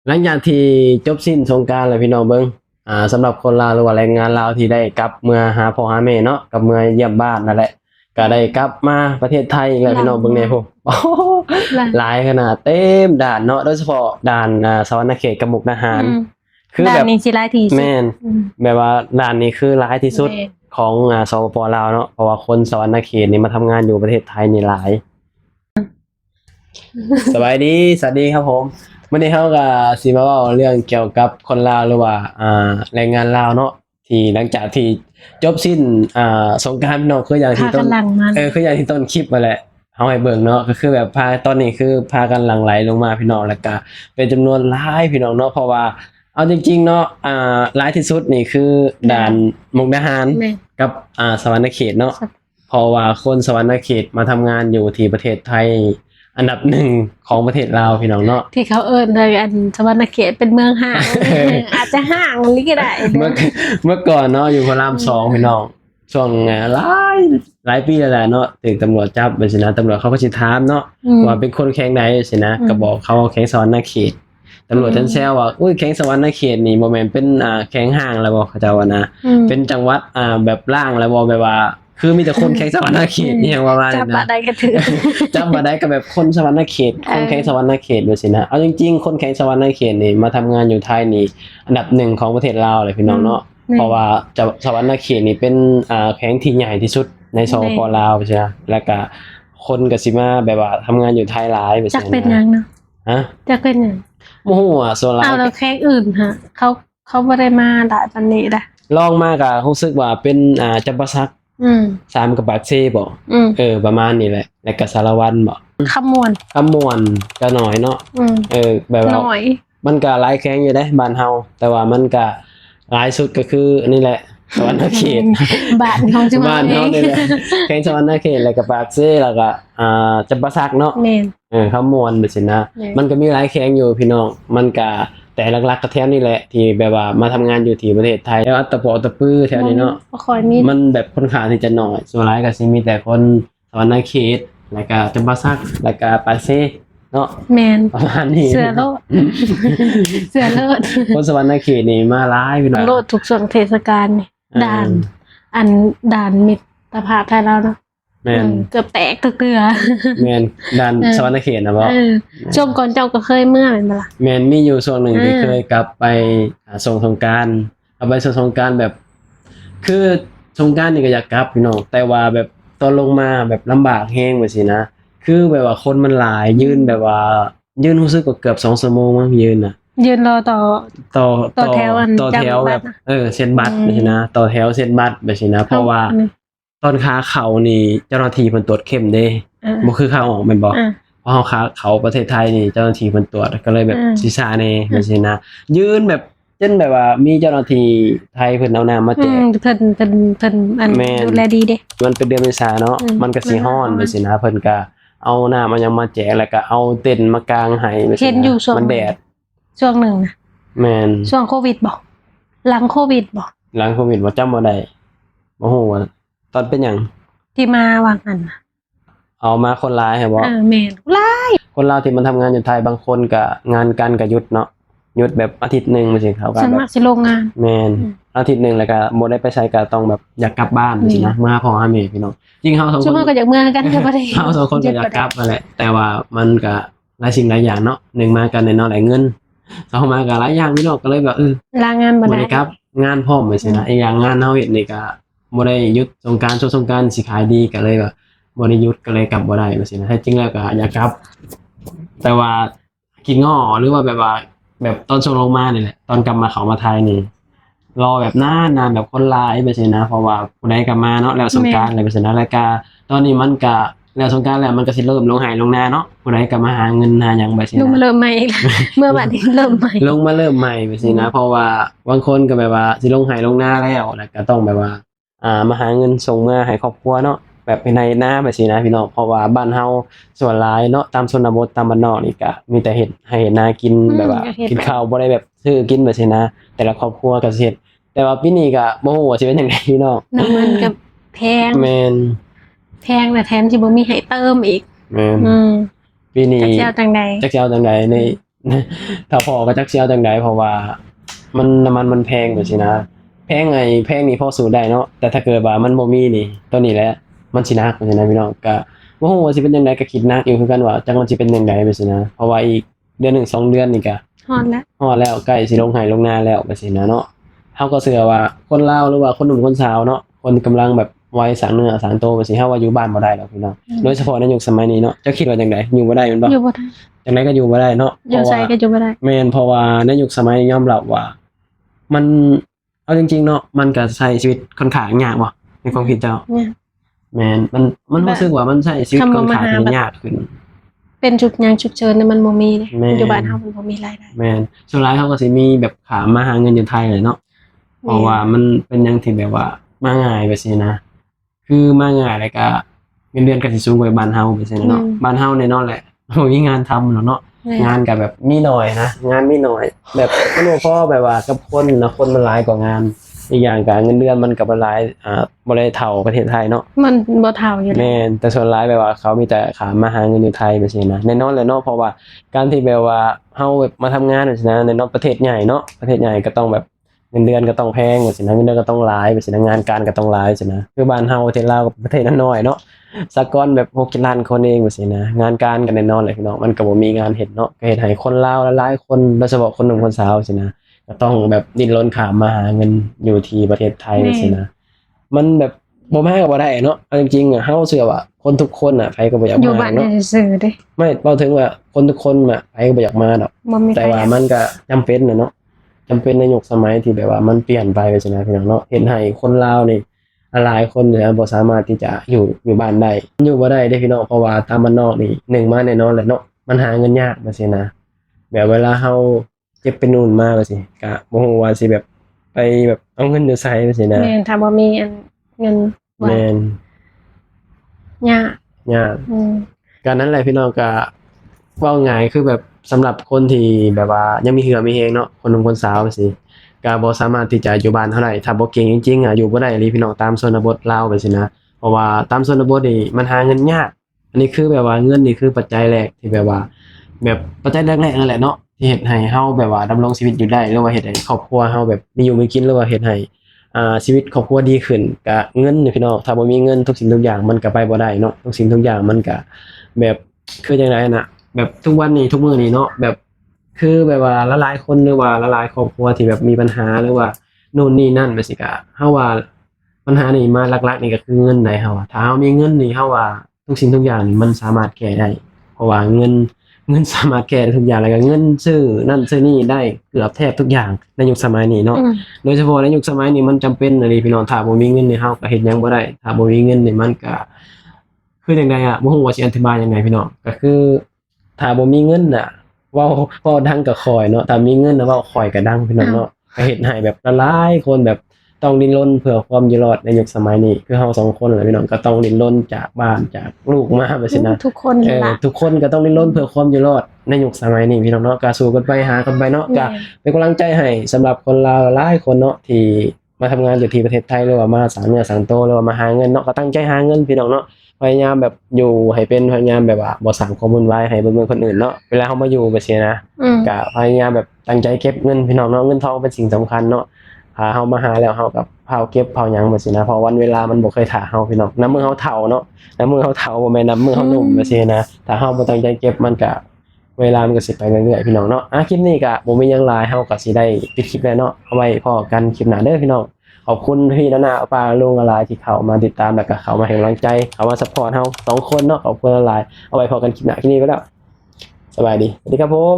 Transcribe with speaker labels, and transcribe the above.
Speaker 1: หลังจากที่จบสิ้นสงกรานต์แล้วพี่น้องเบิ่งสำหรับคนลาวหรือว่าแรงงานลาวที่ได้กลับเมื่อหาพ่อหาแม่เนาะกลับเมื่อเยี่ยมบ้านนั่นแหละก็ได้กลับมาประเทศไทยอีกแล้วพี่น้องเบิ่งแน่พุ่นโอ้โหหลายขนาดเต็มด่านเนาะโดยเฉพาะด่านสวรรณเขตกับมุกดาหารคือ
Speaker 2: ด่า
Speaker 1: แบ
Speaker 2: น
Speaker 1: บ
Speaker 2: นี้สิหลายที่สุด
Speaker 1: แม่นแบบว่าด่านนี้คือหลายที่สุดของสปป.ลาวเนาะเพราะว่าคนสวรรณเขตนี่มาทำงานอยู่ประเทศไทยนี่หลาย สวัสดีครับผมวันนี้เฮาก็สิมาเว้าเรื่องเกี่ยวกับคนลาวหรือว่าแรงงานลาวเนาะที่หลังจากที่จบสิ้นสงกรานต์พี่น้องคืออย่างที่ต้น
Speaker 2: พากันหลั่งมา
Speaker 1: คืออย่างที่ต้นคลิปมาแหละเฮาให้เบิ่งเนาะก็คือแบบพาตอนนี้คือพากันหลั่งไหลลงมาพี่น้องแล้วก็เป็นจำนวนหลายพี่น้องเนาะเพราะว่าเอาจริงๆเนาะหลายที่สุดนี่คือด่านมุกดาหาร
Speaker 2: แม่
Speaker 1: กับสวรรณเขตเนาะเพราะว่าคนสวรรณเขตมาทำงานอยู่ที่ประเทศไทยอันดับหนึ่งของประเทศลาวพี่น้องเนาะ
Speaker 2: ที่เขาเอิ้นเลยอันสวรรณเขตเป็นเมืองห่าง อาจจะห่างลิก็ได้
Speaker 1: เมื่อก่อนเนาะอยู่พระรามสองพี่น้องช่วงหลายปีแล้วแหละเนาะถึงตำรวจจับไปสินะตำรวจเขาก็สิถามเนาะว่าเป็นคนแข้งใดสินะก็บอกเขาแข้งสวรรณเขตตำรวจท่านแซวว่าอุ้ยแข้งสวรรณเขตนี่บ่แม่นเป็นแข้งห้างแล้วบ่เขาเจ้าว่านะเป็นจังหวัดแบบล่างแล้วบ่แบบว่าคือมีแต่คนแข้งสวรรณเขตนี่ยังว่านะ
Speaker 2: จับบ่ได้ก็ถือ
Speaker 1: จำมาได้กับแบบคนสวรรณเขตคนแข่งสวรรณเขตด้วยสินะเอาจริงๆคนแข่งสวรรณเขตนี่มาทำงานอยู่ไทยนี่อันดับหนึ่งของประเทศลาวเลยพี่น้องเนาะเพราะว่าสวรรณเขตนี่เป็นแข่งที่ใหญ่ที่สุดในสปป.ลาวใช่ไหมแล้วก็คนก็สิมาแบบว่าทำงานอยู่ไทยหลายไป
Speaker 2: จักเป็นหยังเนาะ
Speaker 1: ฮะ
Speaker 2: จักเป็นหยัง
Speaker 1: โอ้โหส่วนหลาย
Speaker 2: เอาแล้วแขกอื่นฮะเขาบ่ได้มาได้ปานนี้ล่ะ
Speaker 1: ลองมากอะรู้สึกว่าเป็นจำปาสัก3กับปากเซ่บ่ประมาณนี้แหละแล้วก็สารวัตรบ่
Speaker 2: ขมวน
Speaker 1: คำมวนก็น้อยเนาะแบบว่า
Speaker 2: น้อย
Speaker 1: มันก็หลายแข้งอยู่ได้บ้านเฮาแต่ว่ามันก็หลายสุดก็คือนี่แหละสวรรณเขต
Speaker 2: บ้านของจังหวั
Speaker 1: บ้า
Speaker 2: ด
Speaker 1: นเฮานี่แหละแข้งสวรรณเขตแล้วก็ปากเซ่แล้วก็จำปาสักเนาะ
Speaker 2: แม่น
Speaker 1: เขามวนไปสินะ
Speaker 2: แม่น
Speaker 1: มันก็มีหลายแข้งอยู่พี่น้องมันก็แต่หลักๆก็แถวนี้แหละที่แบบว่ามาทำงานอยู่ที่ประเทศไทยแล้วอัตตะปอตะปื้อแถวนี้เนาะ
Speaker 2: บ่ค่อยมี
Speaker 1: มันแบบค่อนข้างที่จะน้อยส่วนหลายก็สิมีแต่คนสวรรณเขตแล้วก็จำปาสักแล้วก็ปากเซ่เนาะ
Speaker 2: แม่น
Speaker 1: ประมาณนี้
Speaker 2: เสือโลด เสือโลด
Speaker 1: คนสวรรณเขตนี่มาหลายพี่น้อง
Speaker 2: โลดทุกช่วงเทศกาลนี่ด่านด่านมิตรภาพไทยแล้วเนาะ
Speaker 1: แม่น
Speaker 2: เกือบแตกตึกเตือ
Speaker 1: แม่นด้านสวรรณเขตนะบ่
Speaker 2: ช่วงก่อนเจ้าก็เคยเมื่อเป็นบ่ล่ะ
Speaker 1: แม่นมีอยู่ช่วงหนึ่งที่เคยกลับไปส่งสงกรานต์เอาไปส่งสงกรานต์แบบ คือสงกรานต์นี่ก็อยากกลับพี่น้องแต่ว่าแบบตอนลงมาแบบลำบากแฮงว่าสินะคือแบบว่าคนมันหลายยืนแบบว่ายืนรู้สึกว่าเกือบ2 ชั่วโมงมั้งยืนน่ะ
Speaker 2: ยืนรอต่อ ต่อแถว
Speaker 1: ต่อแถว
Speaker 2: จำบั
Speaker 1: แบ
Speaker 2: ต
Speaker 1: บ
Speaker 2: รนะ
Speaker 1: เซ็นบัตรว่าสินะต่อแถวเซ็นบัตรว่าสินะเพราะว่าตอนขาเข้านี่เจ้าหน้าที่เพิ่นตรวจเข้มเด้ บ่คือขาออกแม่นบ่เพราะเขาประเทศไทยนี่เจ้าหน้าที่เพิ่นตรวจก็เลยแบบสิซ่าแน่จังซี่นะยืนแบบจนแบบว่ามีเจ้าหน้าที่ไทยเพิ่นเอาน้ำมาแจก
Speaker 2: เพิ่นอัน
Speaker 1: แม่น
Speaker 2: ดูแลดีเด้
Speaker 1: มันเป็นเดือนเมษาเนาะมันก็สิร้อนจังซี่นะเพิ่นก็เอาน้ำมายังมาแจกแล้วก็เอาเต็นท์มากางให้จัง
Speaker 2: เห็
Speaker 1: ซี่
Speaker 2: นอยู่
Speaker 1: นะ
Speaker 2: ช่วง
Speaker 1: มันแดด
Speaker 2: ช่วงหนึ่งนะ
Speaker 1: แม่น
Speaker 2: ช่วงโควิดบ่หลังโควิดบ่
Speaker 1: หลังโควิดบ่จำบ่ได้บ่ฮู้ว่าตอนเป็นหยัง
Speaker 2: ที่มาวางอันน่ะ
Speaker 1: เอามาคนร้ายให้บ่
Speaker 2: แม่นหลาย
Speaker 1: คนลาวที่มันทำงานอยู่ไทยบางคนก็งานกันก็หยุดเนาะหยุดแบบอาทิตย์หนึงจังซี่เขาก็
Speaker 2: ฉัน
Speaker 1: แบบ
Speaker 2: มักสิโรงงาน
Speaker 1: แม่นอาทิตย์หนึงแล้วก็บ่ได้ไปใช้ก็ต้องแบบอยากกลับบ้านจังซี่นะมาหาพ่อหาแม่พี่น้องจริงเฮาสองค
Speaker 2: ชั่วน โมงก็อยากเมื่อกันก็บ่ได้
Speaker 1: เฮาสองคนก็อยากกลับนั่นแหละแต่ว่ามันก็หลายสิ่งหลายอย่างเนาะหนึ่งมากันในเนาะหลายเงินสองมาก็หลายอย่างพี่น้องก็เลยแบบ
Speaker 2: ลางานบ่
Speaker 1: บ่
Speaker 2: ได้
Speaker 1: ได้กลับงานพร้อมจังซี่นะอีกอย่างงานเฮาเฮ็ดนี่ก็บ่ได้หยุดสงกรานต์ช่วงสงกรานต์สิขายดีก็เลยแบบบ่ได้หยุดก็เลยกลับบ่ได้จังซี่นะแท้จริงแล้วก็อยากกลับ แต่ว่ากินง้อหรือว่าแบบว่าแบบตอนช่วงลงมานี่แหละตอนกลับมาเขามาไทยนี่รอแบบนานแบบคนหลายไปสินะเพราะว่าผู้ใดกลับมาเนาะแล้วสงกรานต์อะไรไปสินะแล้วก็ตอนนี้มันก็แล้วสงกรานต์แล้วมันก็สิเริ่มลงหายลงนาเนาะผู้ใดกลับมาหาเงินหาหยังไปสิ
Speaker 2: ลงมา
Speaker 1: นะ
Speaker 2: เริ่มใหม่อีกแล้วเมื่อวันนี้เริ่มใหม่
Speaker 1: ลงมาเริ่มใหม่ไปสินะเพราะว่าบางคนก็แบบว่าสิลงหายลงนาแล้วก็ต้องแบบว่ามาหาเงินส่งมาให้ครอบครัวเนาะแบบในหน้าไปสินะพี่น้องเพราะว่าบ้านเฮาส่วนหลายเนาะตามชนบทตามบ้านนอกนี่ก็มีแต่เฮ็ดให้เฮ็ดนากินแบบว่ากินข้าวบ่ได้แบบซื้อกินไปสินะแต่ละครอบครัวก็สิเฮ็ดแต่ว่าปีนี้ก็บ่ฮู้ว่าสิเป็นจังไดพี่น้อง
Speaker 2: น้ำมันก็แพง
Speaker 1: แม่น
Speaker 2: แพงแต่แถมสิบ่มีให้เติมอีก
Speaker 1: แม่น
Speaker 2: อืม
Speaker 1: ปีนี้
Speaker 2: จักสิเอาจังใด
Speaker 1: จักสิเอาจังได ถ้าพอก็จักสิเอาจังไดเพราะว่ามันน้ำมันมันแพงแบบสินะแพงแพงนี่พอสู้ได้เนาะแต่ถ้าเกิดว่ามันบ่มีนี่ตัวนี้แหละมันสิหนักแบบสินะพี่น้องก็บ่ฮู้ว่าสิเป็นจังไดก็คิดหนักอยู่คือกันว่าจักมันสิเป็นจังไดแบบสินะเพราะว่าอีกเดือนหนึ่งสองเดือนนี่ก็
Speaker 2: ฮอดแล้ว
Speaker 1: ฮอดแล้วใกล้สิลงไห้ลงนาแล้วแบบสินะเนาะเฮาก็เชื่อว่าคนลาวหรือว่าคนหนุ่มคนสาวเนาะคนกำลังแบบวัยสร้างเนื้อสร้างตัวแบบสิเฮาว่าอยู่บ้านบ่ได้ดอกพี่น้องโดยเฉพาะในยุคสมัยนี้เนาะเจ้าคิดว่าจังไดอยู่บ่ได้แม่นบ่
Speaker 2: อยู่บ่ได้
Speaker 1: จังไดก็อยู่บ่ได้เนาะ
Speaker 2: อยู่ไสก็อยู่บ่ได้
Speaker 1: แม่นเพราะว่าในยุคสมัยนี้ยอมรับว่า มันเอาจริงๆเนาะมันก็ใช้ชีวิตค่อนข้างยากบ่ในความคิดเจ้า
Speaker 2: เนี่ย
Speaker 1: แม่นมันรู้สึกว่ามันใช้ชีวิตค่อนข้างที่ยากขึ้น
Speaker 2: เป็นฉุกหยังฉุกเฉินเนี่ยมันบ่มีเด้
Speaker 1: แม่
Speaker 2: อยู่บ้านเฮามันบ่มีรายได้
Speaker 1: แม่นส่วนหลายเขาก็สิมีแบบขามาหาเงินอยู่ไทยเลยเนาะเพราะว่ามันเป็นหยังที่แบบว่ามาง่ายไปสินะ คือมาง่ายแล้วก็เงินเดือนก็สิสูงกว่าบ้านเฮาไปสิเนาะบ้านเฮาแน่นอนแหละบ่มีงานทำเนาะ
Speaker 2: แม่
Speaker 1: งานก็แบบมีน้อยนะงานมีน้อย แบบมันบ่พอแบบว่ากับคนนะคนมันหลายกว่างานอีกอย่างก็เงินเดือนมันก็บ่หลายบ่ได้เท่าประเทศไทยเนาะ
Speaker 2: มันบ่เท่าอยู่แล้ว
Speaker 1: แม่นแต่ส่วนหลายแบบว่าเขามีแต่ขามาหาเงินอยู่ไทยไปสินะแน่นอนแหละเนาะเพราะว่าการที่แบบว่าเฮาแบบมาทำงานจังซี่นะในเนาะประเทศใหญ่เนาะประเทศใหญ่ก็ต้องแบบเงินเดือนก็ต้องแพงไปสินะเงินเดือนก็ต้องหลายไปสินะงานการก็ต้องหลายสินะคือบ้านเฮาประเทศลาวกับประเทศน้อยๆเนาะสากลแบบ6 ล้านคนเองไปสินะงานการก็แน่นอนแหละพี่น้องมันก็บ่มีงานเฮ็ดเนาะก็เฮ็ดให้คนลาวหลายๆคนโดยเฉพาะคนหนุ่มคนสาวสินะก็ต้องแบบดิ้นรนข้ามมาหาเงินอยู่ที่ประเทศไทยไปสินะมันแบบ บ่มาก็บ่ได้เนาะเอาจริงๆเฮาเชื่อว่าคนทุกคนน่ะไผก็บ่อยาก
Speaker 2: อยู่
Speaker 1: มา
Speaker 2: บ้าน
Speaker 1: เนาะ
Speaker 2: ซื่อๆเด้
Speaker 1: ไม่เว้าถึงว่าคนทุกคนน่ะไผก็บ่อยากมาดอก
Speaker 2: บ่มี
Speaker 1: แต่ว่ามันก็จำเป็นน่ะเนาะจำเป็นในยุคสมัยที่แบบว่ามันเปลี่ยนไปจังซี่นะพี่น้องเนาะเห็นให้คนลาวนี่หลายคนเนี่ยบ่สามารถที่จะอยู่บ้านได้อยู่บ่ได้เด้พี่น้องเพราะว่าตามบ้านนอกนี่หนึ่งมาแน่นอนแหละเนาะมันหาเงินยากจังซี่นะแบบเวลาเฮาเจ็บเป็นนู่นมาจังซี่ก็บ่ฮู้ว่าสิแบบไปแบบเอาเงินอยู่ไสจังซี่นะ
Speaker 2: แม่นถ้าบ่มีอันเงินบ่
Speaker 1: แม่น
Speaker 2: ยาก
Speaker 1: ยาก
Speaker 2: อืม
Speaker 1: การนั้นแหละพี่น้องก็เว้าง่ายคือแบบสำหรับคนที่แบบว่ายังมีเหือมีแฮงเนาะคนหนุ่มคนสาวจังซี่ก็บ่สามารถที่จะอยู่บ้านเท่าใดถ้าบ่เก่งจริงๆอยู่บ่ได้อีหลีพี่น้องตามชนบทลาวไปสินะเพราะว่าตามชนบทนี่มันหาเงินยากอันนี้คือแบบว่าเงินนี่คือปัจจัยแรกที่แบบว่า แบบปัจจัยแรกๆนั่นแหละเนาะที่เฮ็ดให้เฮาแบบว่าดำรงชีวิตอยู่ได้หรือว่าเฮ็ดให้ครอบครัวเฮาแบบมีอยู่มีกินหรือว่าเฮ็ดให้ชีวิตครอบครัวดีขึ้นก็เงินนี่พี่น้องถ้าบ่มีเงินทุกสิ่งทุกอย่างมันก็ไปบ่ได้เนาะทุกสิ่งทุกอย่างมันก็แบบคือจังไดน่ะแบบทุกวันนี้ทุกมื้อนี้เนาะแบบคือแบบว่าหลายๆคนหรือว่าหลายๆครอบครัวที่แบบมีปัญหาหรือว่านู่นนี่นั่นไปสิก็เฮาว่าปัญหานี่มาหลักๆนี่ก็คือเงินได้เฮาว่าถ้าเฮามีเงินนี่เฮาว่าทุกสิ่งทุกอย่างนี่มันสามารถแก้ได้เพราะว่าเงินสามารถแก้ได้ทุกอย่างแล้วก็เงินซื้อนั่นซื้อนี่ได้เกือบแทบทุกอย่างในยุคสมัยนี้เนาะ
Speaker 2: อืม
Speaker 1: โดยเฉพาะในยุคสมัยนี้มันจำเป็นอะลีพี่น้องถ้าบ่มีเงินนี่เฮาก็เฮ็ดหยังบ่ได้ถ้าบ่มีเงินนี่มันก็คือจังได๋บ่ฮู้ว่าสิอธิบายยังไงพี่น้องก็คือถ้าบ่มีเงินน่ะเว้าดังก็คอยเนาะถ้ามีเงินน่ะเว้าคอยก็ดังพี่น้องเนาะก็เฮ็ดให้แบบหลายๆคนแบบต้องดิ้นรนเพื่อความอยู่รอดในยุคสมัยนี้คือเฮาสองคนแหละพี่น้องก็ต้องดิ้นรนจากบ้านจากลูกมาแบบนี้นะ
Speaker 2: ทุกคนนั่นล่ะ
Speaker 1: ทุกคนก็ต้องดิ้นรนเพื่อความอยู่รอดในยุคสมัยนี้พี่น้องเนาะก็สู้กันไปหากันไปเนาะก็ เป็นกำลังใจให้สำหรับคนลาวหลายคนเนาะที่มาทำงานอยู่ที่ประเทศไทยหรือว่ามาสร้างเนื้อสร้างตัวหรือว่ามาหาเงินเนาะก็ตั้งใจหาเงินพี่น้องเนาะพยายามแบบอยู่ให้เป็นพยายามแบบว่าบ่สร้างความวุ่นวายให้เบิ่งคนอื่นเนาะเวลาเฮามาอยู่แบบนี้นะ
Speaker 2: อืม
Speaker 1: ก็พยายามแบบตั้งใจเก็บเงินพี่น้องเนาะเงินทองเป็นสิ่งสำคัญเนาะเฮามาหาแล้วเฮากับเผาเก็บเผาหยังแบบนี้นะเพราะวันเวลามันบ่เคยท่าเฮาพี่น้องน้ำมือเฮาเฒ่าเนาะน้ำมือเฮาเฒ่าบ่แม่นน้ำมือเฮาหนุ่มแบบนี้นะถ้าเฮาบ่ตั้งใจเก็บมันก็ เวลามันก็สิไปเรื่อยๆพี่น้องเนาะคลิปนี้ก็บ่มีหยังหลายเฮาก็สิได้ปิดคลิปแล้วเนาะเอาไว้พอกันคลิปหน้าเด้อพี่น้องขอบคุณพี่นาป้าลุงหลายที่เข้ามาติดตามแล้วก็เข้ามาให้กำลังใจเข้ามาซัพพอร์ตเฮา2คนเนาะขอบคุณหลายเอาไว้พอกันคลิปหน้าคลิปนี้ก็แล้วสบายดีสวัสดีครับผม